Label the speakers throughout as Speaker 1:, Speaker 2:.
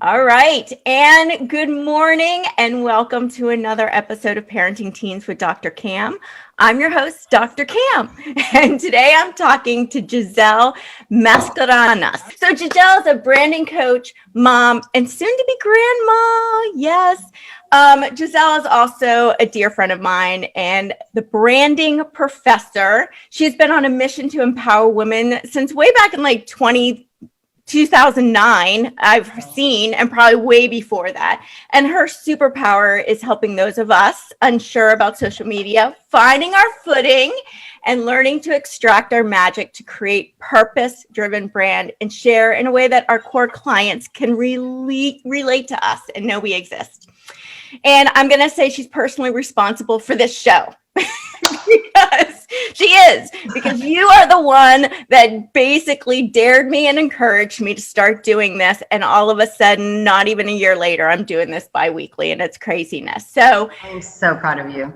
Speaker 1: All right. And good morning and welcome to another episode of Parenting Teens with Dr. Cam. I'm your host, Dr. Cam. And today I'm talking to Giselle Mascarenhas. So Giselle is a branding coach, mom, and soon to be grandma. Yes. Giselle is also a dear friend of mine and the branding professor. She's been on a mission to empower women since way back in 2009, I've seen, and probably way before that. And her superpower is helping those of us unsure about social media, finding our footing and learning to extract our magic to create purpose-driven brand and share in a way that our core clients can relate to us and know we exist. And I'm going to say she's personally responsible for this show. Because she is, because you are the one that basically dared me and encouraged me to start doing this. And all of a sudden, not even a year later, I'm doing this bi-weekly and it's craziness. So
Speaker 2: I'm so proud of you.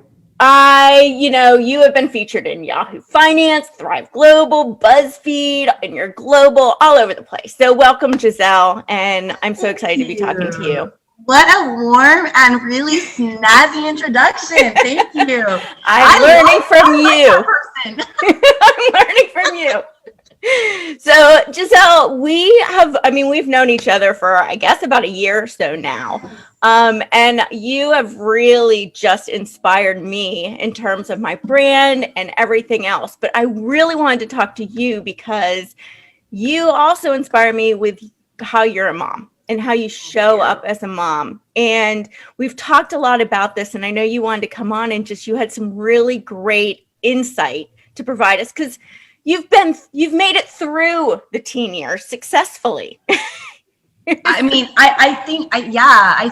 Speaker 1: You have been featured in Yahoo Finance, Thrive Global, BuzzFeed, and you're global, all over the place. So welcome, Giselle. And I'm so excited to be talking to you.
Speaker 2: What a warm and really snazzy introduction. Thank you.
Speaker 1: I'm learning from you. I'm learning from you. So Giselle, we've known each other for, I guess, about a year or so now. And you have really just inspired me in terms of my brand and everything else. But I really wanted to talk to you because you also inspire me with how you're a mom and how you show up as a mom. And we've talked a lot about this, and I know you wanted to come on and you had some really great insight to provide us because you've made it through the teen years successfully.
Speaker 2: I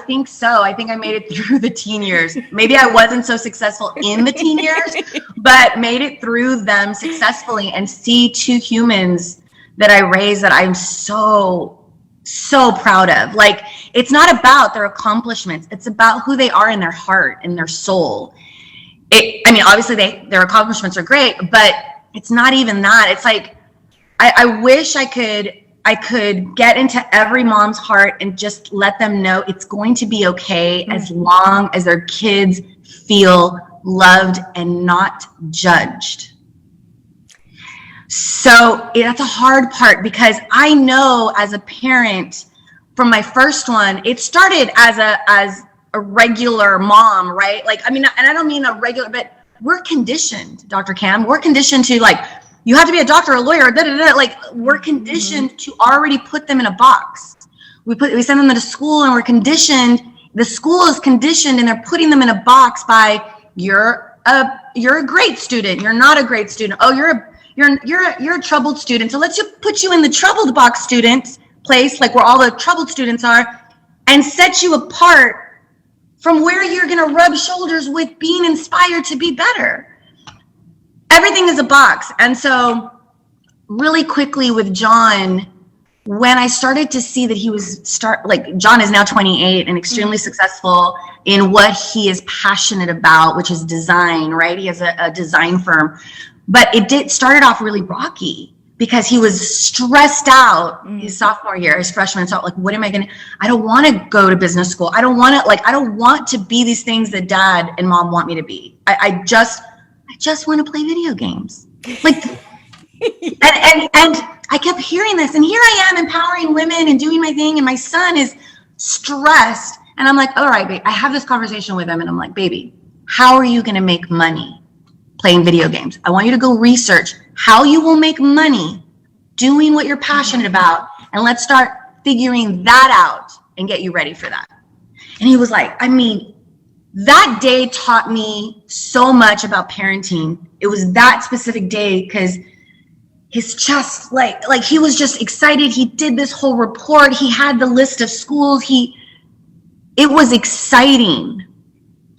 Speaker 2: think so. I think I made it through the teen years. Maybe I wasn't so successful in the teen years, but made it through them successfully and see two humans that I raised that I'm so proud of. Like, it's not about their accomplishments. It's about who they are in their heart and their soul. Obviously their accomplishments are great, but it's not even that. It's like, I wish I could get into every mom's heart and just let them know it's going to be okay as long as their kids feel loved and not judged. So that's a hard part because I know as a parent from my first one, it started as a regular mom, right? And I don't mean a regular, but we're conditioned, Dr. Cam. We're conditioned to you have to be a doctor, a lawyer, we're conditioned to already put them in a box. We send them to school and we're conditioned. The school is conditioned and they're putting them in a box by you're a great student. You're not a great student. Oh, you're a troubled student. So let's just put you in the troubled box student place, like where all the troubled students are, and set you apart from where you're going to rub shoulders with being inspired to be better. Everything is a box. And so really quickly with John, when I started to see that he was John is now 28 and extremely successful in what he is passionate about, which is design, right? He has a design firm. But started off really rocky because he was stressed out his sophomore year, his freshman. So what am I going to, I don't want to go to business school. I don't want to be these things that dad and mom want me to be. I just want to play video games. And I kept hearing this, and here I am empowering women and doing my thing. And my son is stressed. And I'm like, all right, babe, I have this conversation with him and I'm like, baby, how are you going to make money playing video games? I want you to go research how you will make money doing what you're passionate about, and let's start figuring that out and get you ready for that. And he was like, that day taught me so much about parenting. It was that specific day because his chest, he was just excited. He did this whole report. He had the list of schools. It was exciting.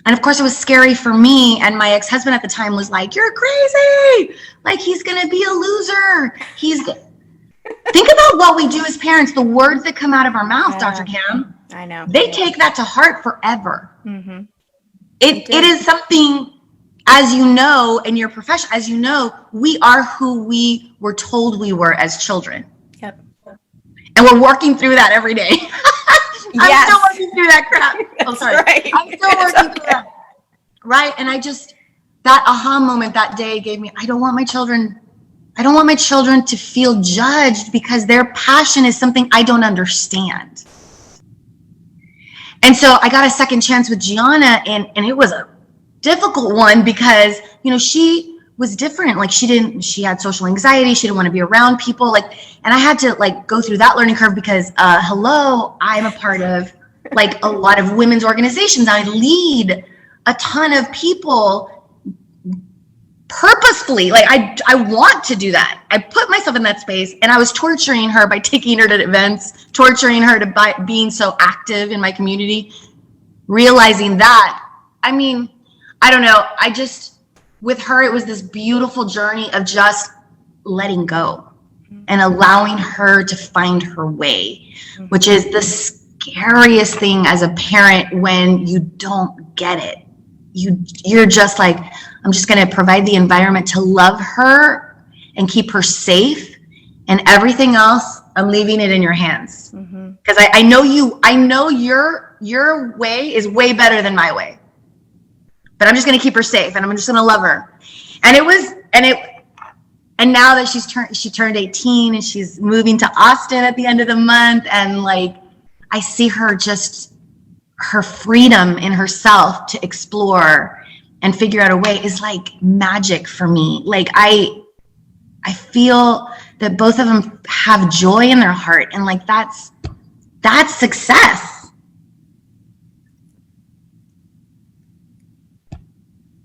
Speaker 2: And of course it was scary for me. And my ex-husband at the time was like, you're crazy. He's going to be a loser. Think about what we do as parents, the words that come out of our mouth, Dr. Cam.
Speaker 1: I know.
Speaker 2: They take that to heart forever.
Speaker 1: Mm-hmm.
Speaker 2: It is something, as you know, in your profession, as you know, we are who we were told we were as children.
Speaker 1: Yep.
Speaker 2: And we're working through that every day. I'm still
Speaker 1: Yes.
Speaker 2: working through that crap. Oh, sorry.
Speaker 1: Right.
Speaker 2: I'm still working through that. Right. And that aha moment that day gave me, I don't want my children to feel judged because their passion is something I don't understand. And so I got a second chance with Gianna, and it was a difficult one because, she was different. Like she had social anxiety. She didn't want to be around people. And I had to go through that learning curve because, I'm a part of a lot of women's organizations. I lead a ton of people purposefully. I want to do that. I put myself in that space, and I was torturing her by taking her to events, torturing her by being so active in my community, realizing that, I don't know. With her, it was this beautiful journey of just letting go and allowing her to find her way, which is the scariest thing as a parent when you don't get it. You're just I'm just going to provide the environment to love her and keep her safe, and everything else, I'm leaving it in your hands. Because I know your way is way better than my way, but I'm just going to keep her safe, and I'm just going to love her. And now that she turned 18 and she's moving to Austin at the end of the month, and I see her her freedom in herself to explore and figure out a way is magic for me. I feel that both of them have joy in their heart, and that's success.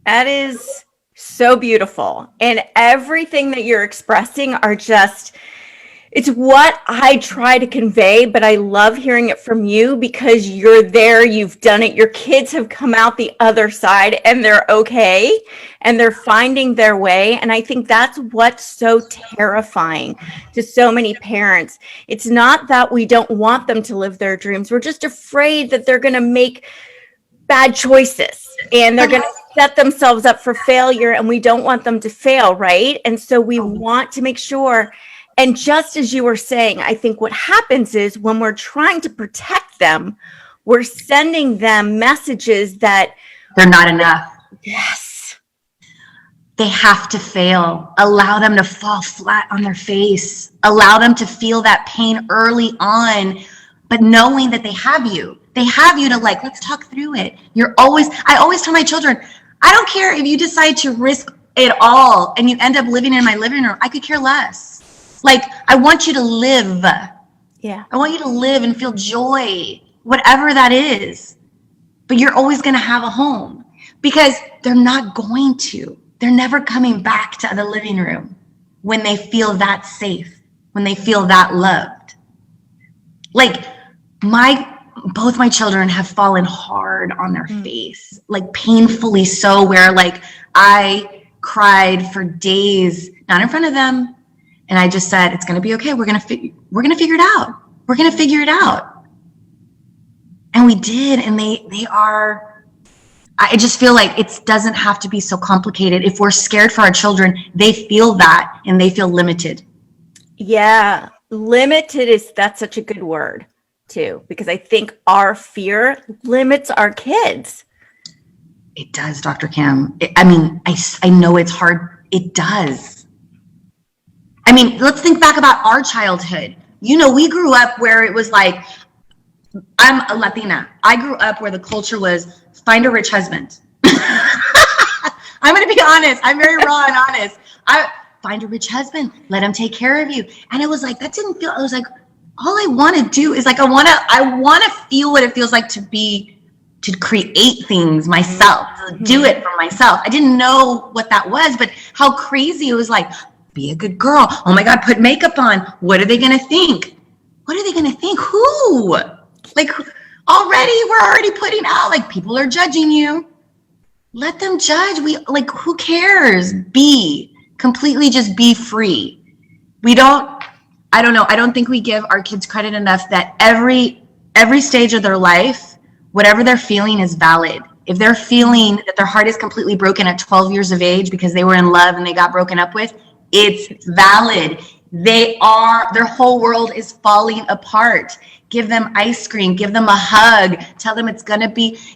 Speaker 1: That is so beautiful. And everything that you're expressing it's what I try to convey, but I love hearing it from you because you're there, you've done it. Your kids have come out the other side and they're okay and they're finding their way. And I think that's what's so terrifying to so many parents. It's not that we don't want them to live their dreams. We're just afraid that they're going to make bad choices and they're going to set themselves up for failure, and we don't want them to fail, right? And so we want to make sure. And just as you were saying, I think what happens is when we're trying to protect them, we're sending them messages that
Speaker 2: they're not enough.
Speaker 1: Yes.
Speaker 2: They have to fail. Allow them to fall flat on their face. Allow them to feel that pain early on, but knowing that they have you. They have you to let's talk through it. I always tell my children, I don't care if you decide to risk it all and you end up living in my living room. I could care less. I want you to live.
Speaker 1: Yeah.
Speaker 2: I want you to live and feel joy, whatever that is. But you're always going to have a home because they're not going to. They're never coming back to the living room when they feel that safe, when they feel that loved. Both my children have fallen hard on their face, painfully so, where I cried for days, not in front of them. And I just said, it's going to be okay. We're going to figure it out. We're going to figure it out. And we did. And I just feel it doesn't have to be so complicated. If we're scared for our children, they feel that and they feel limited.
Speaker 1: Yeah. Limited that's such a good word too, because I think our fear limits our kids.
Speaker 2: It does, Dr. Kim. I know it's hard. It does. Let's think back about our childhood. We grew up where it was I'm a Latina. I grew up where the culture was find a rich husband. I'm going to be honest. I'm very raw and honest. Find a rich husband. Let him take care of you. And it was that didn't feel, I was all I want to do is I want to feel what it feels like to create things myself, to do it for myself. I didn't know what that was, but how crazy it was be a good girl. Oh my God, put makeup on. What are they going to think? What are they going to think? Who? We're already putting out, people are judging you. Let them judge. Who cares? Just be free. I don't know. I don't think we give our kids credit enough that every stage of their life, whatever they're feeling is valid. If they're feeling that their heart is completely broken at 12 years of age because they were in love and they got broken up with, it's valid. Their whole world is falling apart. give them ice cream, give them a hug, tell them it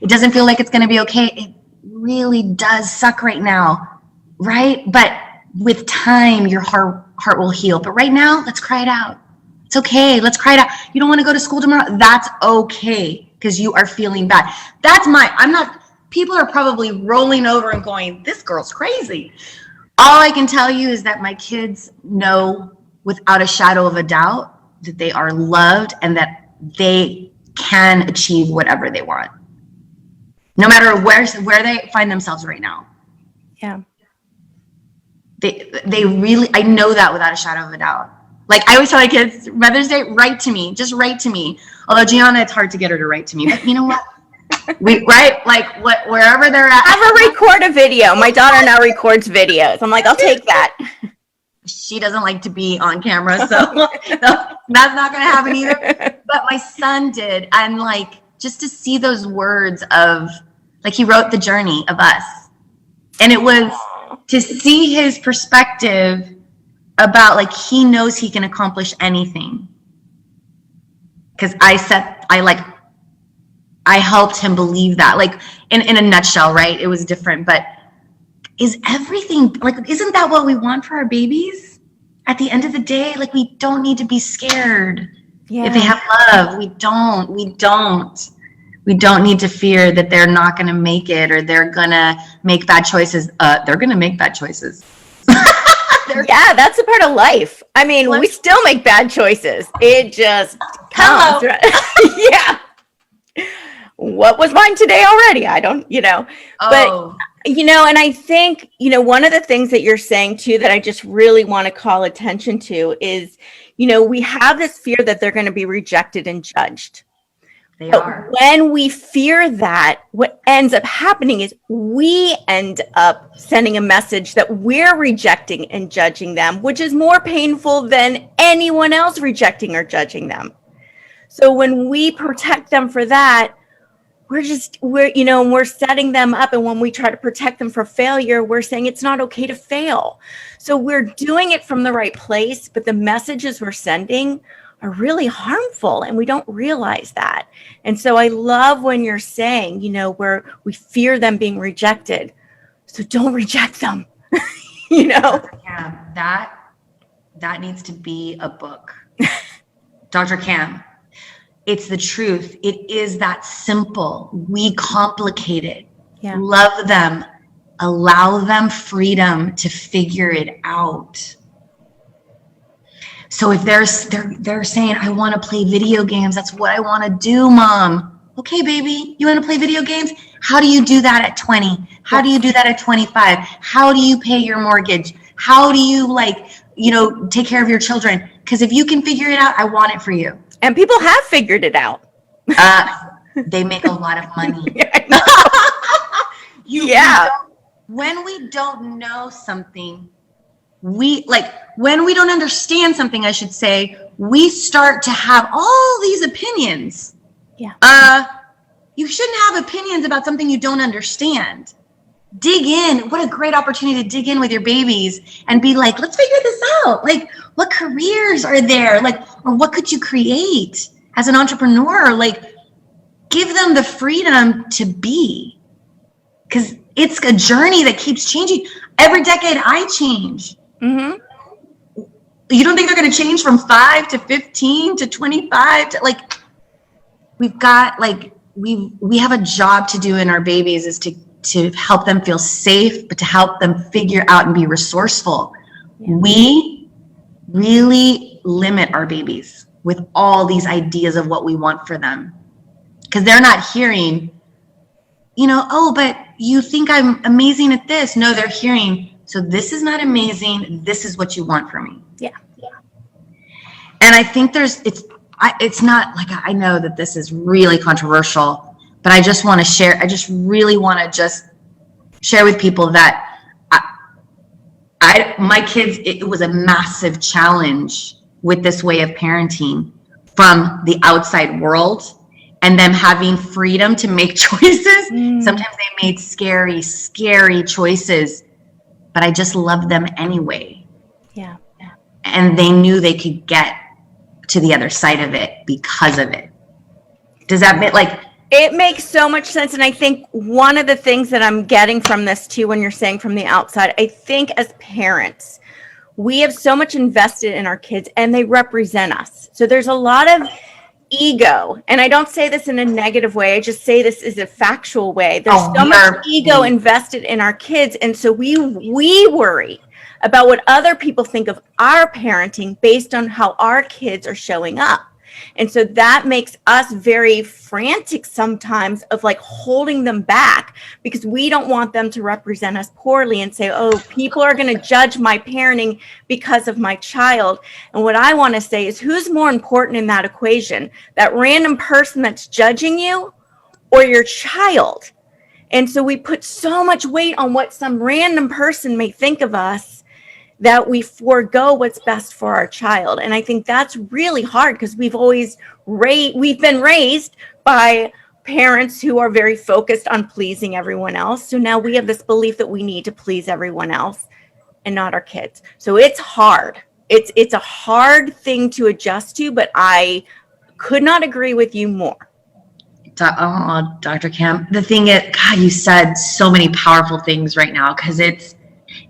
Speaker 2: doesn't feel like it's going to be okay. It really does suck right now, right? But with time, your heart will heal. But right now, let's cry it out. It's okay. Let's cry it out. You don't want to go to school tomorrow? That's okay, because you are feeling bad. People are probably rolling over and going, this girl's crazy. All I can tell you is that my kids know without a shadow of a doubt that they are loved and that they can achieve whatever they want, no matter where they find themselves right now.
Speaker 1: Yeah.
Speaker 2: They really, I know that without a shadow of a doubt. Like I always tell my kids, Mother's Day, write to me, just write to me. Although Gianna, it's hard to get her to write to me, but you know what? Wherever they're at.
Speaker 1: Have her record a video. My daughter now records videos. I'm like, I'll take that.
Speaker 2: She doesn't like to be on camera, so that's not going to happen either. But my son did. And like, just to see those words of, like, he wrote the journey of us. And it was to see his perspective about, like, he knows he can accomplish anything. Because I helped him believe that, like, in a nutshell, right? It was different, but is everything, like, isn't that what we want for our babies? At the end of the day, like, we don't need to be scared. Yeah. If they have love, we don't need to fear that they're not going to make it or they're going to make bad choices. They're going to make bad choices.
Speaker 1: Yeah, that's a part of life. I mean, we still make bad choices. It just comes. Right? Yeah. What was mine today already? I don't, but, and I think, one of the things that you're saying too, that I just really want to call attention to is, we have this fear that they're going to be rejected and judged. But when we fear that, what ends up happening is we end up sending a message that we're rejecting and judging them, which is more painful than anyone else rejecting or judging them. So when we protect them for that, we're setting them up. And when we try to protect them for failure, we're saying it's not okay to fail. So we're doing it from the right place, but the messages we're sending are really harmful and we don't realize that. And so I love when you're saying, we fear them being rejected. So don't reject them.
Speaker 2: Yeah, that needs to be a book. Dr. Cam, it's the truth. It is that simple. We complicate it. Yeah. Love them. Allow them freedom to figure it out. So if they're saying, I want to play video games, that's what I want to do, Mom. Okay, baby, you want to play video games? How do you do that at 20? How do you do that at 25? How do you pay your mortgage? How do you take care of your children? Because if you can figure it out, I want it for you.
Speaker 1: And people have figured it out.
Speaker 2: They make a lot of money. When we don't know something, when we don't understand something, I should say, we start to have all these opinions. Yeah. You shouldn't have opinions about something you don't understand. Dig in. What a great opportunity to dig in with your babies and be like, let's figure this out. Like, what careers are there? Or what could you create as an entrepreneur? Give them the freedom to be. Because it's a journey that keeps changing. Every decade I change. Mm-hmm. You don't think they're going to change from 5 to 15 to 25 to we've got we have a job to do in our babies is to help them feel safe, but to help them figure out and be resourceful. Yeah. We really limit our babies with all these ideas of what we want for them because they're not hearing, but you think I'm amazing at this. No, they're hearing, so this is not amazing. This is what you want from me. Yeah. Yeah. And I think it's not I know that this is really controversial, but I just want to share. I just really want to just share with people that my kids, it was a massive challenge with this way of parenting from the outside world and them having freedom to make choices. Sometimes they made scary, scary choices, but I just loved them anyway. Yeah. And they knew they could get to the other side of it because of it. Does that make
Speaker 1: it makes so much sense? And I think one of the things that I'm getting from this too, when you're saying from the outside, I think as parents, we have so much invested in our kids and they represent us. So there's a lot of ego. And I don't say this in a negative way. I just say this is a factual way. There's so much ego invested in our kids. And so we worry about what other people think of our parenting based on how our kids are showing up. And so that makes us very frantic sometimes of like holding them back because we don't want them to represent us poorly and say, oh, people are going to judge my parenting because of my child. And what I want to say is, who's more important in that equation? That random person that's judging you or your child? And so we put so much weight on what some random person may think of us that we forego what's best for our child. And I think that's really hard because we've been raised by parents who are very focused on pleasing everyone else. So now we have this belief that we need to please everyone else and not our kids. So it's hard. It's a hard thing to adjust to, but I could not agree with you more.
Speaker 2: Oh, Dr. Cam, the thing is, God, you said so many powerful things right now because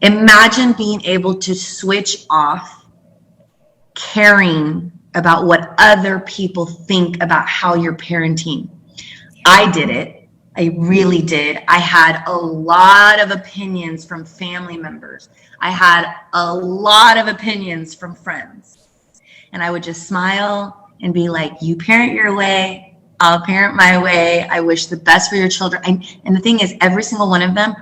Speaker 2: imagine being able to switch off caring about what other people think about how you're parenting. I did it. I really did. I had a lot of opinions from family members. I had a lot of opinions from friends. And I would just smile and be like, you parent your way, I'll parent my way. I wish the best for your children. And the thing is, every single one of them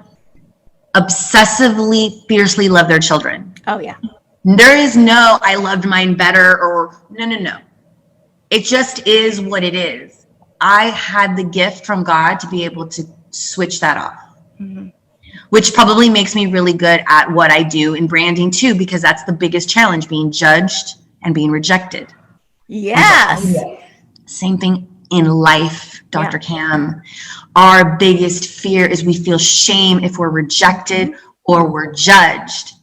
Speaker 2: obsessively, fiercely love their children.
Speaker 1: Oh, yeah.
Speaker 2: There is no, I loved mine better, or no. It just is what it is. I had the gift from God to be able to switch that off, which probably makes me really good at what I do in branding too, because that's the biggest challenge, being judged and being rejected.
Speaker 1: Yes.
Speaker 2: Same thing in life, Dr. Cam. Our biggest fear is we feel shame if we're rejected or we're judged.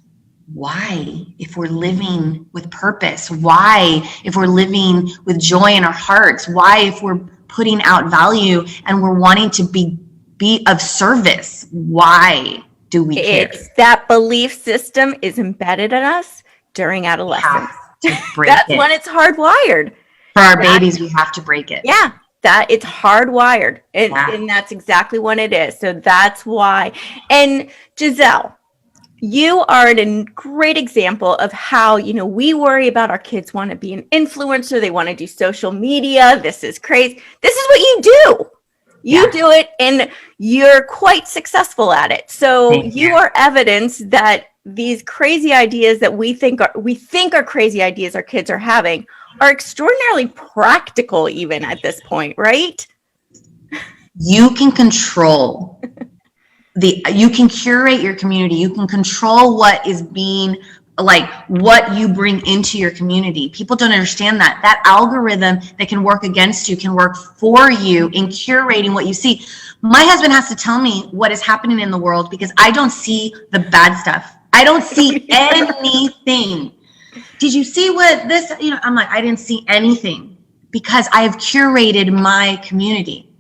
Speaker 2: Why? If we're living with purpose? Why? If we're living with joy in our hearts? Why? If we're putting out value and we're wanting to be of service? Why do we care?
Speaker 1: It's that belief system is embedded in us during adolescence.
Speaker 2: That's
Speaker 1: when it's hardwired.
Speaker 2: For our babies, we have to break it.
Speaker 1: Yeah, that it's hardwired. And that's exactly what it is. So that's why. And Giselle, you are a great example of how, we worry about our kids want to be an influencer. They want to do social media. This is crazy. This is what you do. You do it and you're quite successful at it. So you are evidence that these crazy ideas that we think are crazy ideas our kids are having are extraordinarily practical even at this point, right?
Speaker 2: You can control you can curate your community. You can control what is being what you bring into your community. People don't understand that algorithm that can work against you can work for you in curating what you see. My husband has to tell me what is happening in the world because I don't see the bad stuff. I don't see anything. Did you see what this, I'm like, I didn't see anything because I have curated my community.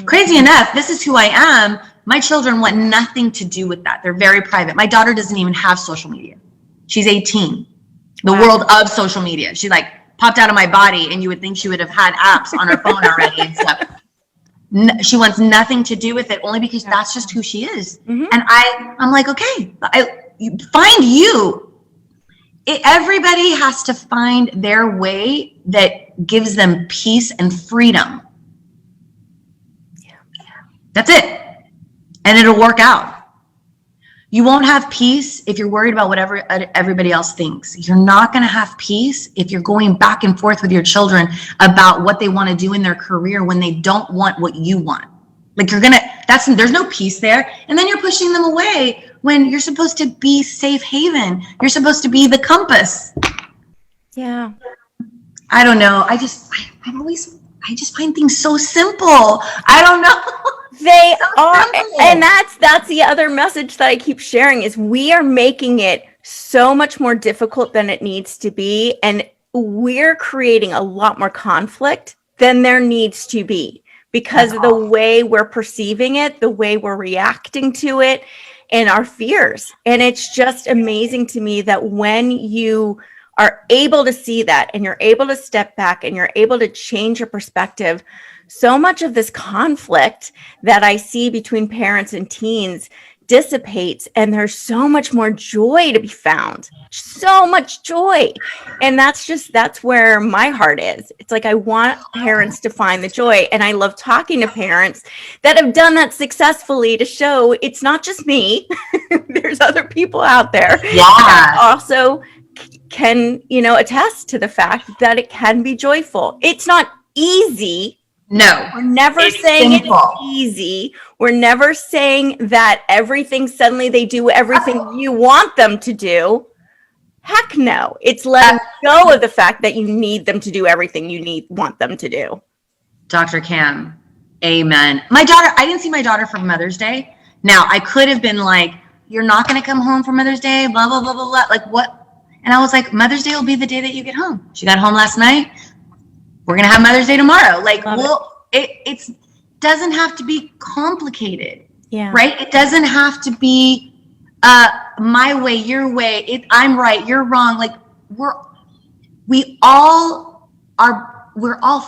Speaker 2: Crazy enough, this is who I am. My children want nothing to do with that. They're very private. My daughter doesn't even have social media. She's 18. The world of social media. She popped out of my body and you would think she would have had apps on her phone already and stuff. She wants nothing to do with it only because that's just who she is. And I'm like, okay, find you. Everybody has to find their way that gives them peace and freedom. That's it. And it'll work out. You won't have peace if you're worried about whatever everybody else thinks. You're not going to have peace if you're going back and forth with your children about what they want to do in their career when they don't want what you want. There's no peace there. And then you're pushing them away when you're supposed to be safe haven. You're supposed to be the compass. Yeah. I don't know. I just find things so simple. I don't know.
Speaker 1: They are, and that's the other message that I keep sharing is we are making it so much more difficult than it needs to be. And we're creating a lot more conflict than there needs to be because of the way we're perceiving it, the way we're reacting to it, and our fears. And it's just amazing to me that when you are able to see that and you're able to step back and you're able to change your perspective, so much of this conflict that I see between parents and teens dissipates, and there's so much more joy to be found. So much joy. And that's where my heart is. It's like I want parents to find the joy. And I love talking to parents that have done that successfully to show it's not just me. There's other people out there that also can, attest to the fact that it can be joyful. It's not easy.
Speaker 2: No,
Speaker 1: we're never saying it's easy. We're never saying that everything suddenly they do everything you want them to do. Heck no. It's letting go of the fact that you need them to do everything you want them to do.
Speaker 2: Dr. Cam, amen. My daughter, I didn't see my daughter for Mother's Day. Now, I could have been like, you're not going to come home for Mother's Day, blah, blah, blah, blah, blah. Like what? And I was like, Mother's Day will be the day that you get home. She got home last night. We're going to have Mother's Day tomorrow. Like, it doesn't have to be complicated.
Speaker 1: Yeah.
Speaker 2: Right? It doesn't have to be my way, your way. I'm right, you're wrong. Like we're all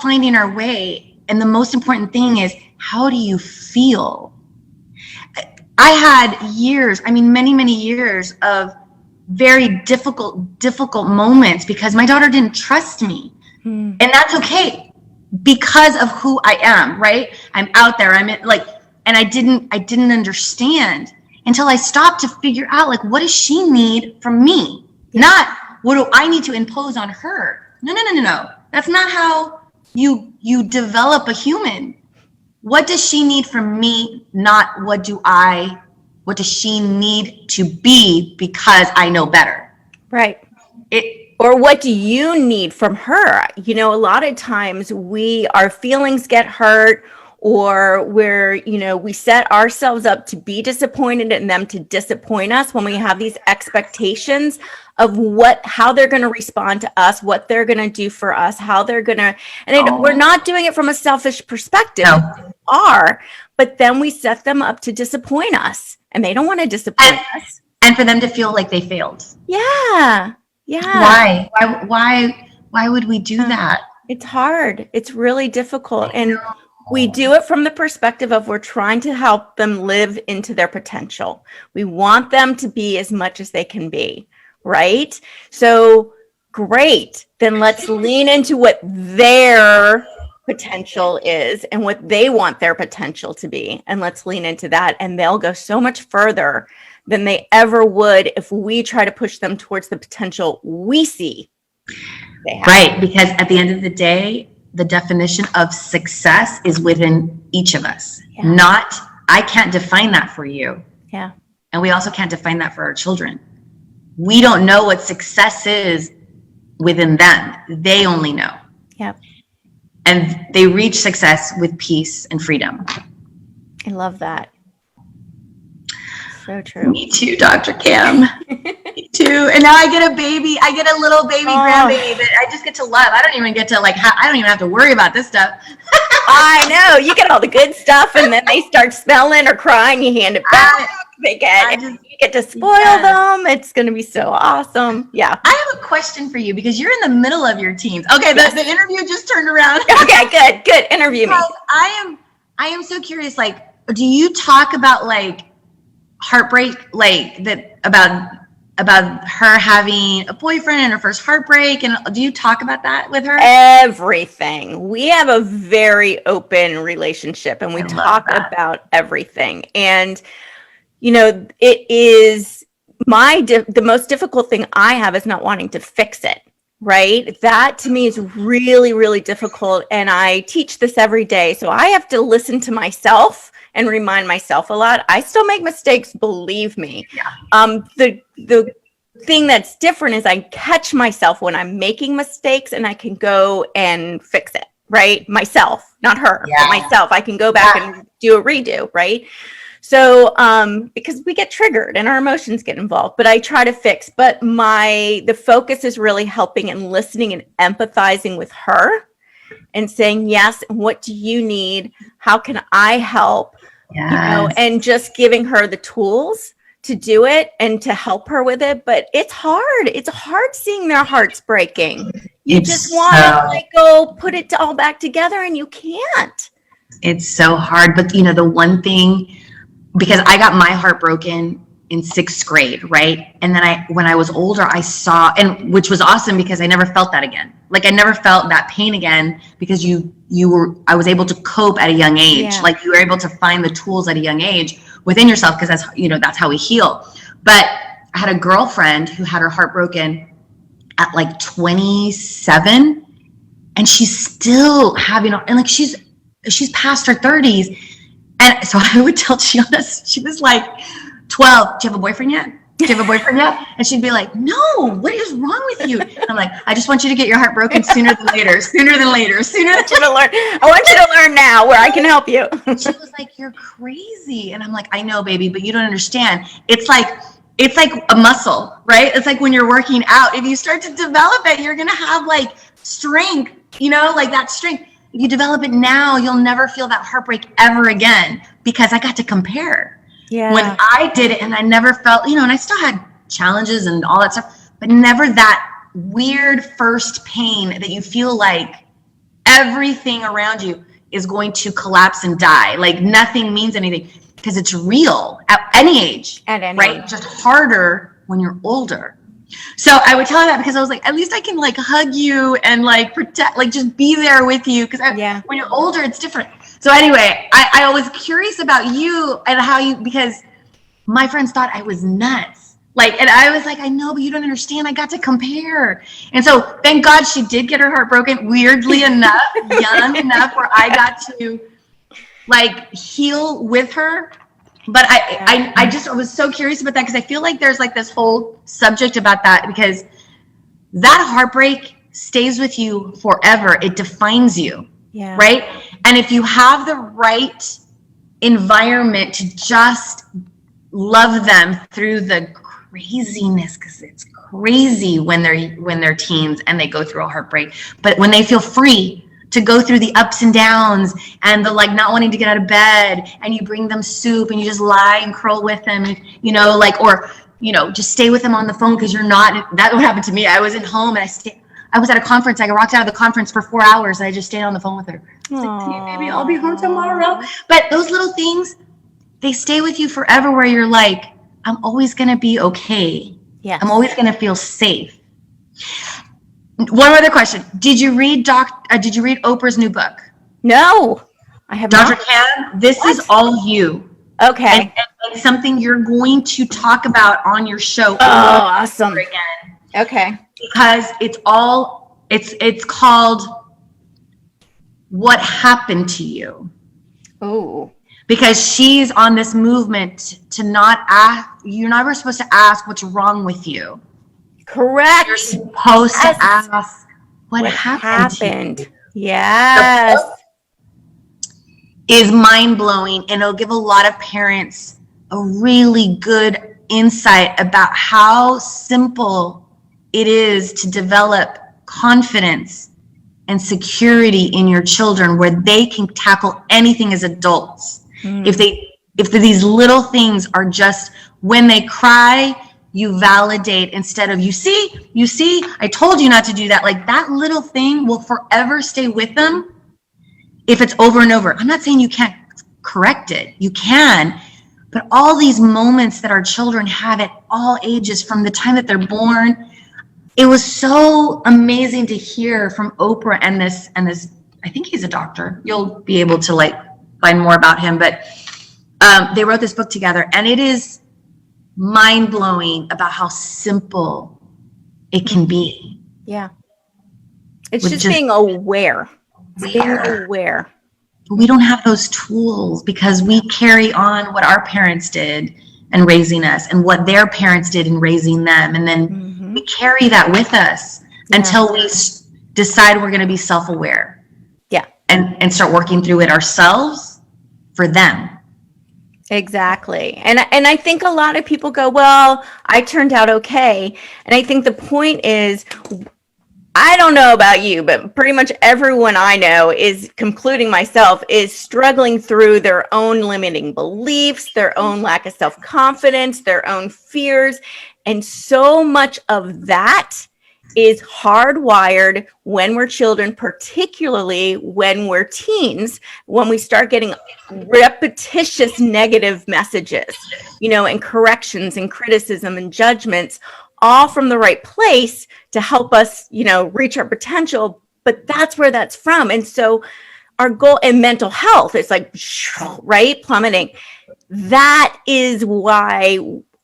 Speaker 2: finding our way. And the most important thing is, how do you feel? I had years, many, many years of very difficult moments because my daughter didn't trust me. And that's okay because of who I am, right? I'm out there. And I didn't understand until I stopped to figure out, like, what does she need from me? Not what do I need to impose on her? No. That's not how you develop a human. What does she need from me? Not what does she need to be because I know better?
Speaker 1: Right. Or what do you need from her? A lot of times our feelings get hurt, or we set ourselves up to be disappointed in them to disappoint us when we have these expectations of how they're going to respond to us, what they're going to do for us, how they're going to, we're not doing it from a selfish perspective.
Speaker 2: No.
Speaker 1: We are, but then we set them up to disappoint us, and they don't want to disappoint us.
Speaker 2: And for them to feel like they failed.
Speaker 1: Yeah. Yeah.
Speaker 2: Why would we do that?
Speaker 1: It's hard. It's really difficult. And we do it from the perspective of we're trying to help them live into their potential. We want them to be as much as they can be, right? So great. Then let's lean into what their potential is and what they want their potential to be. And let's lean into that. And they'll go so much further than they ever would if we try to push them towards the potential we see they have.
Speaker 2: Right, because at the end of the day, the definition of success is within each of us. Yeah. I can't define that for you.
Speaker 1: Yeah.
Speaker 2: And we also can't define that for our children. We don't know what success is within them. They only know.
Speaker 1: Yep.
Speaker 2: And they reach success with peace and freedom.
Speaker 1: I love that. So true.
Speaker 2: Me too, Dr. Cam. Me too. And now I get a baby. I get a little baby grandbaby that I just get to love. I don't even get to I don't even have to worry about this stuff.
Speaker 1: I know. You get all the good stuff, and then they start smelling or crying. You hand it back. You get to spoil them. It's going to be so awesome. Yeah.
Speaker 2: I have a question for you because you're in the middle of your teens. Okay, the interview just turned around.
Speaker 1: Okay, good. Interview me.
Speaker 2: I am so curious. Do you talk about heartbreak, about her having a boyfriend and her first heartbreak, and do you talk about that with her?
Speaker 1: Everything. We have a very open relationship, and we talk about everything. And it is the most difficult thing I have is not wanting to fix it. Right? That to me is really, really difficult. And I teach this every day. So I have to listen to myself and remind myself a lot. I still make mistakes, believe me. Yeah. The thing that's different is I catch myself when I'm making mistakes, and I can go and fix it, right? Myself, not her, but myself. I can go back and do a redo, right? So, because we get triggered and our emotions get involved, but I try to fix, but the focus is really helping and listening and empathizing with her and saying, yes, what do you need? How can I help?
Speaker 2: Yes.
Speaker 1: And just giving her the tools to do it and to help her with it. But it's hard. It's hard seeing their hearts breaking. You just want to go put it all back together and you can't.
Speaker 2: It's so hard. But the one thing, because I got my heart broken in 6th grade, right? And then when I was older, I saw, and which was awesome because I never felt that again. Like I never felt that pain again because I was able to cope at a young age.
Speaker 1: Yeah.
Speaker 2: Like you were able to find the tools at a young age within yourself because that's how we heal. But I had a girlfriend who had her heart broken at like 27, and she's still having, and like she's past her 30s. And so I would tell Gianna, she was like 12, do you have a boyfriend yet? Do you have a boyfriend yet? And she'd be like, no, what is wrong with you? And I'm like, I just want you to get your heart broken sooner than later, sooner than later, sooner than later.
Speaker 1: I want you to learn now where I can help you.
Speaker 2: She was like, you're crazy. And I'm like, I know, baby, but you don't understand. It's like a muscle, right? It's like when you're working out, if you start to develop it, you're going to have like strength, like that strength. If you develop it now, you'll never feel that heartbreak ever again because I got to compare.
Speaker 1: Yeah.
Speaker 2: When I did it and I never felt, and I still had challenges and all that stuff, but never that weird first pain that you feel like everything around you is going to collapse and die. Like nothing means anything because it's real at any age, right? Just harder when you're older. So I would tell her that because I was like, at least I can like hug you and like protect, like just be there with you. Because when you're older, it's different. So anyway, I was curious about you and because my friends thought I was nuts. Like, and I was like, I know, but you don't understand. I got to compare. And so thank God she did get her heart broken, weirdly enough, young enough where I got to like heal with her. But I was so curious about that because I feel like there's like this whole subject about that because that heartbreak stays with you forever. It defines you, right? And if you have the right environment to just love them through the craziness, because it's crazy when they're teens and they go through a heartbreak, but when they feel free to go through the ups and downs and the like not wanting to get out of bed and you bring them soup and you just lie and curl with them, or just stay with them on the phone because you're not, that would happen to me. I was at home and I was at a conference. I walked out of the conference for 4 hours and I just stayed on the phone with her. I was like, see, baby, I'll be home tomorrow. But those little things, they stay with you forever where you're like, I'm always going to be okay. Yeah. I'm always going to feel safe. One other question. Did you read Oprah's new book?
Speaker 1: No, I have not.
Speaker 2: Dr. Can, this is all you.
Speaker 1: Okay.
Speaker 2: And something you're going to talk about on your show.
Speaker 1: Oh, awesome.
Speaker 2: Again.
Speaker 1: Okay.
Speaker 2: Because it's called What Happened to You.
Speaker 1: Oh.
Speaker 2: Because she's on this movement to not ask, you're never supposed to ask what's wrong with you.
Speaker 1: Correct.
Speaker 2: You're supposed to ask what happened.
Speaker 1: Yes.
Speaker 2: Is mind-blowing, and it'll give a lot of parents a really good insight about how simple it is to develop confidence and security in your children where they can tackle anything as adults. If these little things are just when they cry, you validate instead of you see, I told you not to do that. Like that little thing will forever stay with them if it's over and over. I'm not saying you can't correct it. You can. But all these moments that our children have at all ages from the time that they're born, it was so amazing to hear from Oprah and this, I think he's a doctor. You'll be able to like find more about him, but they wrote this book together and it is mind-blowing about how simple it can be.
Speaker 1: Yeah. It's just being aware. Being aware.
Speaker 2: We don't have those tools because we carry on what our parents did in raising us and what their parents did in raising them. And then we carry that with us until we decide we're going to be self-aware.
Speaker 1: Yeah.
Speaker 2: And start working through it ourselves for them.
Speaker 1: Exactly. And I think a lot of people go, well, I turned out okay. And I think the point is, I don't know about you, but pretty much everyone I know is, including myself, is struggling through their own limiting beliefs, their own lack of self-confidence, their own fears. And so much of that is hardwired when we're children, particularly when we're teens, when we start getting repetitious negative messages, and corrections and criticism and judgments, all from the right place to help us, reach our potential. But that's where that's from. And so our goal in mental health is like, right, plummeting. That is why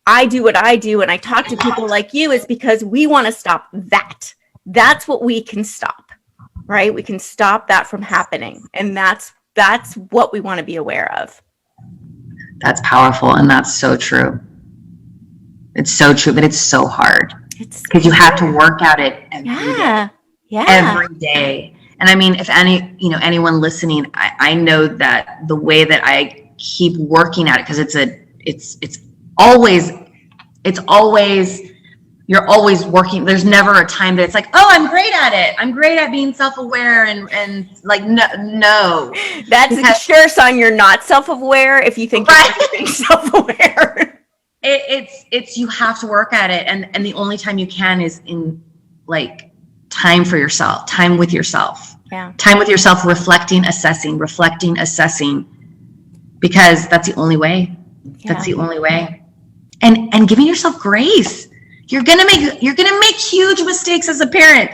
Speaker 1: I do what I do. And I talk to people like you, is because we want to stop that. That's what we can stop, right? We can stop that from happening. And that's what we want to be aware of.
Speaker 2: That's powerful. And that's so true. It's so true, but it's so hard because you have to work at it every day. And I mean, if anyone listening, I know that the way that I keep working at it, because it's always, you're always working. There's never a time that it's like, oh, I'm great at it. I'm great at being self-aware and like, no.
Speaker 1: That's a sure sign you're not self-aware if you think you're being self-aware.
Speaker 2: It's you have to work at it, and the only time you can is in like time for yourself, time with yourself.
Speaker 1: Yeah.
Speaker 2: Time with yourself, reflecting, assessing, because that's the only way. Yeah. That's the only way. And giving yourself grace. You're gonna make huge mistakes as a parent.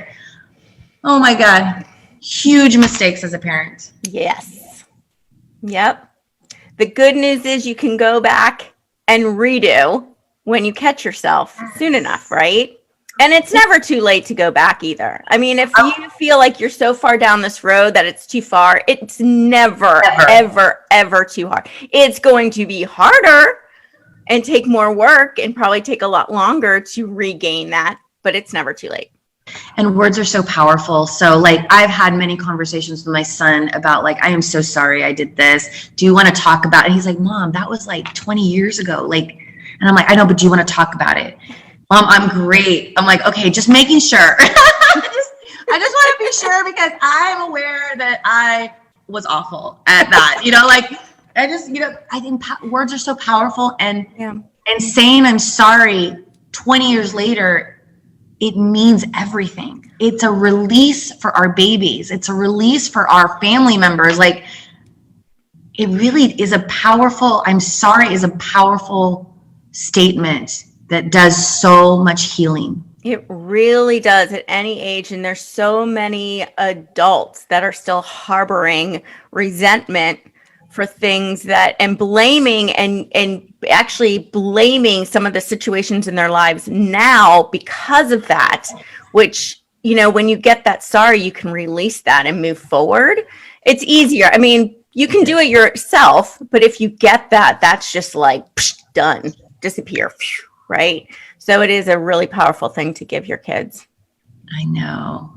Speaker 2: Oh my God. Huge mistakes as a parent.
Speaker 1: Yes. Yep. The good news is you can go back and redo when you catch yourself soon enough, right? And it's never too late to go back either. I mean, if you feel like you're so far down this road that it's too far, it's never, ever too hard. It's going to be harder and take more work and probably take a lot longer to regain that, but it's never too late.
Speaker 2: And words are so powerful. So like, I've had many conversations with my son about like, I am so sorry I did this. Do you want to talk about it? And he's like, Mom, that was like 20 years ago. Like, and I'm like, I know, but do you want to talk about it? Mom, I'm great. I'm like, okay, just making sure. I just want to be sure because I'm aware that I was awful at that. I think words are so powerful, and saying I'm sorry 20 years later, it means everything. It's a release for our babies. It's a release for our family members. Like, it really is a powerful, I'm sorry is a powerful statement that does so much healing.
Speaker 1: It really does at any age. And there's so many adults that are still harboring resentment for things and blaming and actually blaming some of the situations in their lives now because of that, which, when you get that sorry, you can release that and move forward. It's easier. I mean, you can do it yourself, but if you get that, that's just like done, disappear, right? So it is a really powerful thing to give your kids.
Speaker 2: I know.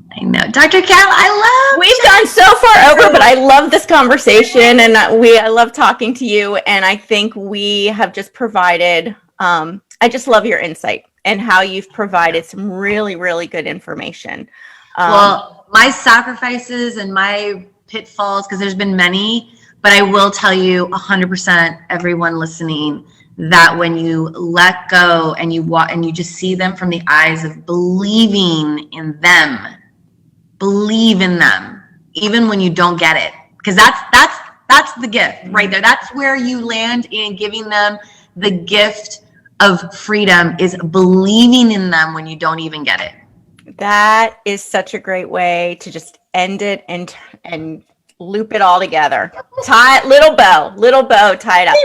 Speaker 2: Dr. Cal,
Speaker 1: we've gone so far over, but I love this conversation, and I love talking to you. And I think we have just provided, I just love your insight and how you've provided some really, really good information.
Speaker 2: Well, my sacrifices and my pitfalls, because there's been many, but I will tell you 100%, everyone listening, that when you let go and you walk and you just see them from the eyes of believing in them, believe in them, even when you don't get it, because that's the gift right there. That's where you land in giving them the gift of freedom, is believing in them when you don't even get it.
Speaker 1: That is such a great way to just end it and loop it all together. Little bow, tie it up.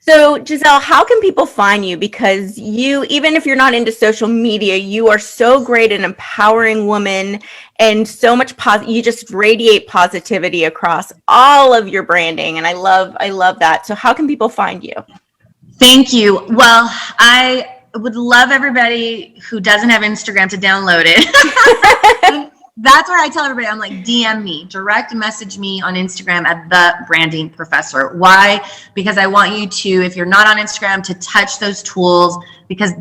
Speaker 1: So Giselle, how can people find you? Because you, even if you're not into social media, you are so great, an empowering woman, and so much you just radiate positivity across all of your branding. And I love that. So how can people find you?
Speaker 2: Thank you. Well, I would love everybody who doesn't have Instagram to download it. That's where I tell everybody, I'm like, DM me, direct message me on Instagram at the branding professor. Why? Because I want you to, if you're not on Instagram, to touch those tools, because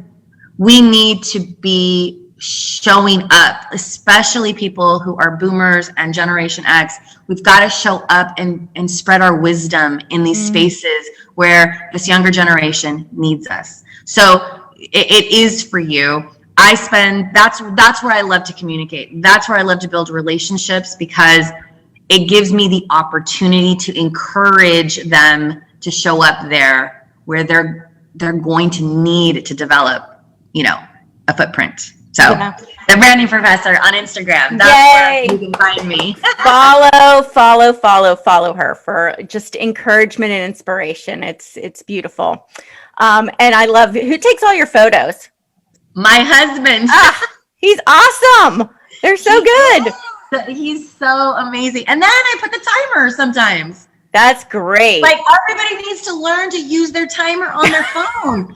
Speaker 2: we need to be showing up, especially people who are boomers and Generation X. We've got to show up and spread our wisdom in these spaces where this younger generation needs us. So it is for you. That's where I love to communicate. That's where I love to build relationships, because it gives me the opportunity to encourage them to show up there where they're going to need to develop, a footprint. So the branding professor on Instagram. That's where you can find me.
Speaker 1: follow her for just encouragement and inspiration. It's beautiful. And I love, who takes all your photos?
Speaker 2: My husband.
Speaker 1: He's awesome. They're so good.
Speaker 2: He's so amazing. And then I put the timer sometimes.
Speaker 1: That's great.
Speaker 2: Like, everybody needs to learn to use their timer on their phone.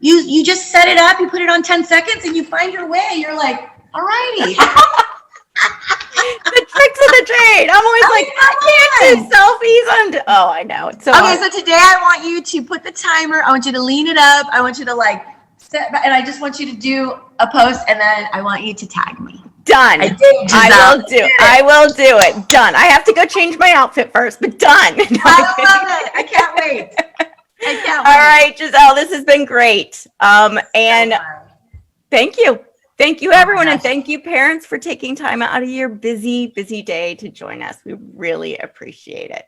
Speaker 2: You just set it up, you put it on 10 seconds, and you find your way. You're like, all righty.
Speaker 1: The tricks of the trade. I'm always I can't do selfies. I know. It's so hard.
Speaker 2: So today I want you to put the timer. I want you to lean it up. I want you to set back, and I just want you to do a post, and then I want you to tag me.
Speaker 1: Done. I will do it. Done. I have to go change my outfit first, but done.
Speaker 2: I love it. I can't wait.
Speaker 1: All right, Giselle, this has been great. And thank you. Thank you, everyone. And thank you, parents, for taking time out of your busy, busy day to join us. We really appreciate it.